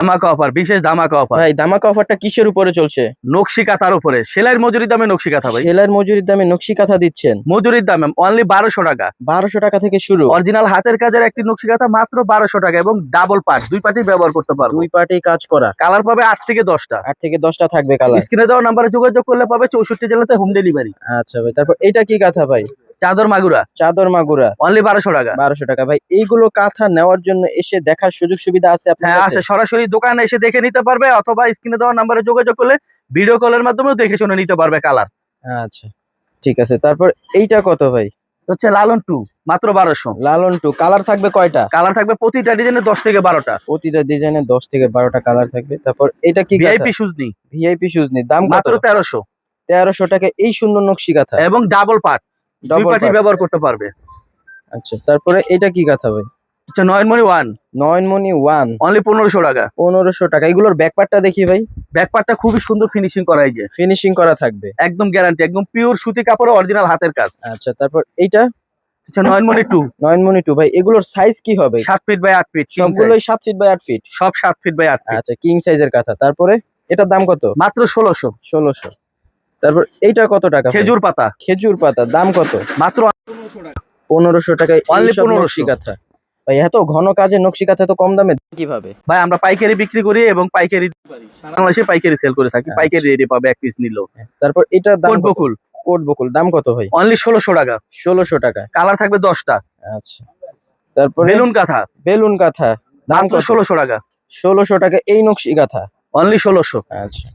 ধামাকা অফার, বিশেষ ধামাকা অফার। ভাই ধামাকা অফারটা কিসের উপরে চলছে? নকশি কাঁথার উপরে, সেলাইয়ের মজুরির দামে নকশি কাঁথা ভাই। সেলাইয়ের মজুরির দামে নকশি কাঁথা দিচ্ছেন? মজুরির দামে অনলি 1200 টাকা। 1200 টাকা থেকে শুরু। অরিজিনাল হাতের কাজের একটি নকশি কাঁথা মাত্র 1200 টাকা এবং ডাবল পার্ট, দুই পার্টি ব্যবহার করতে পারবো। দুই পার্টেই কাজ করা। কালার পাবে 8 থেকে 10টা। 8 থেকে 10টা থাকবে কালার। স্ক্রিনে দেওয়া নাম্বারে যোগাযোগ করলে পাবে 64 জেলাতে হোম ডেলিভারি। আচ্ছা ভাই, তারপর এইটা কি কাঁথা ভাই? চাদর মাগুরা, চাদর মাগুরা, অনলি 1200 টাকা। 1200 টাকা। ভাই এইগুলো কাঁথা নেওয়ার জন্য এসে দেখার সুযোগ সুবিধা আছে আপনার হ্যাঁ কাছে? আছে, সরাসরি দোকানে এসে দেখে নিতে পারবে অথবা স্ক্রিনে দেওয়া নাম্বারে যোগাযোগ করলে ভিডিও কলের মাধ্যমেও দেখে শুনে নিতে পারবে কালার। আচ্ছা ঠিক আছে। তারপর এইটা কত ভাই? হচ্ছে লালন 2, মাত্র 1200। লালন 2, কালার থাকবে কয়টা? কালার থাকবে প্রতিটা ডিজাইনে 10 থেকে 12টা। প্রতিটা ডিজাইনে 10 থেকে 12টা কালার থাকবে। তারপর এটা কি ভিআইপি সুজনি, ভিআইপি সুজনি, দাম কত? মাত্র 1300। 1300 টাকা এই সুন্দর নকশি কাঁথা এবং ডাবল পার্ট, দুই ডাবল পার্টি পার্ট। ব্যবহার করতে পারবে। আচ্ছা তারপরে এটা কি কাঁথা ভাই? হচ্ছে নয়নমণি 1, নয়নমণি 1, অনলি 1500 টাকা। 1500 টাকা। এগুলোর ব্যাক পার্টটা দেখি ভাই। ব্যাক পার্টটা খুবই সুন্দর ফিনিশিং করা, এই যে ফিনিশিং করা থাকবে একদম গ্যারান্টি, একদম পিওর সুতি কাপড়ে অরিজিনাল হাতের কাজ। আচ্ছা তারপর এইটা হচ্ছে নয়নমণি 2, নয়নমণি 2 ভাই, এগুলোর সাইজ কি হবে? 7 ফিট বাই 8 ফিট, সবগুলোই 7 ফিট বাই 8 ফিট। সব 7 ফিট বাই 8 ফিট। আচ্ছা কিং সাইজের কাঁথা। তারপরে এটার দাম কত? মাত্র 1600। 1600। তারপর এইটা কত টাকা ভাই? খেজুর পাতা, খেজুর পাতা, দাম কত? মাত্র 1500 টাকায় Only এইসব 1500 নকশি কাঁথা। ভাই এত ঘন কাজের নকশি কাঁথা তো কম দামে কিভাবে? ভাই আমরা পাইকারি বিক্রি করি এবং পাইকারি সারা বাংলাদেশে পাইকারি সেল করে থাকি। পাইকারি রেটে পাবে এক পিস নিলেও। তারপর এটার দাম কোট কত? বকুল, কোট বকুল, দাম কত ভাই? অনলি 1600 টাকা। 1600 টাকা। কালার থাকবে 10টা। আচ্ছা তারপরে বেলুন কাঁথা, বেলুন কাঁথা, দাম মাত্র কত? 1600 টাকা। 1600 টাকা এই নকশি কাঁথা। অনলি 1600। আচ্ছা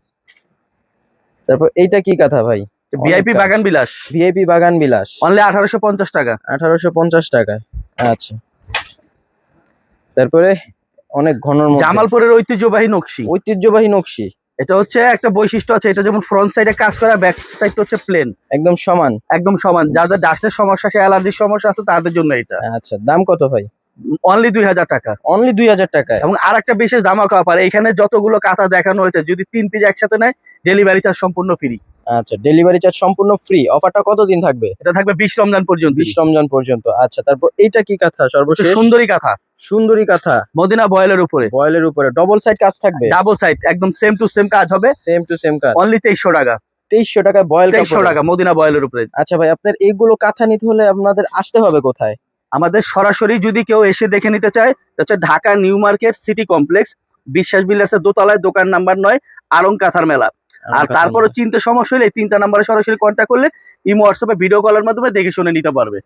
তারপর এইটা কি কাঁথা ভাই? ভিআইপি বাগান বিলাস, ভিআইপি বাগান বিলাস, অনলি 1850 টাকা। 1850 টাকা। আচ্ছা তারপরে অনেক ঘনর মধ্যে জামালপুরের ঐতিহ্যবাহী নকশি। ঐতিহ্যবাহী নকশি। এটা হচ্ছে একটা বৈশিষ্ট্য আছে, এটা যেমন ফ্রন্ট সাইডে কাজ করা, ব্যাক সাইড হচ্ছে প্লেন, একদম সমান। একদম সমান। যাদের ডাস্টের সমস্যা আছে, অ্যালার্জির সমস্যা আছে, তাদের জন্য এটা। আচ্ছা দাম কত ভাই? অনলি 2000 টাকা। অনলি 2000 টাকায়। এবং আর একটা বিশেষ ধামাকা অফার, এখানে যতগুলো কাঁথা দেখানো হয়েছে যদি 3 পিস একসাথে নেয় ডেলিভারি চার্জ সম্পূর্ণ ফ্রি। আচ্ছা ডেলিভারি চার্জ সম্পূর্ণ ফ্রি। অফারটা কতদিন থাকবে? এটা থাকবে 20 রমজান পর্যন্ত। 20 রমজান পর্যন্ত। আচ্ছা তারপর এইটা কি কাঁথা সর্বশেষ? সুন্দরী কাঁথা, সুন্দরী কাঁথা, মদিনা বয়েলের উপরে, বয়েলের উপরে ডবল সাইড কাজ থাকবে? ডাবল সাইড, একদম সেম টু সেম কাজ হবে। সেম টু সেম কাজ। অনলি 2300 টাকা। 2300 টাকায় বয়েল 2300 কাপড়। টাকা মদিনা বয়েলের উপরে। আচ্ছা ভাই আপনার এইগুলো কাঁথা নিতে হলে আপনাদের আসতে হবে কোথায়? আমাদের সরাসরি যদি কেউ এসে দেখে নিতে চায়, হচ্ছে Dhaka new market city complex, বিশ্বাস বিলাসের দোতলায়, দোকান নাম্বার 9, আরং কাঁথার মেলা। আর তারপরে চিনতে সমস্যা হলে এই 3টা নাম্বারে সরাসরি কন্ট্যাক্ট করলে ইমো হোয়াটসঅ্যাপে ভিডিও কলের মাধ্যমে দেখে শুনে নিতে পারবে।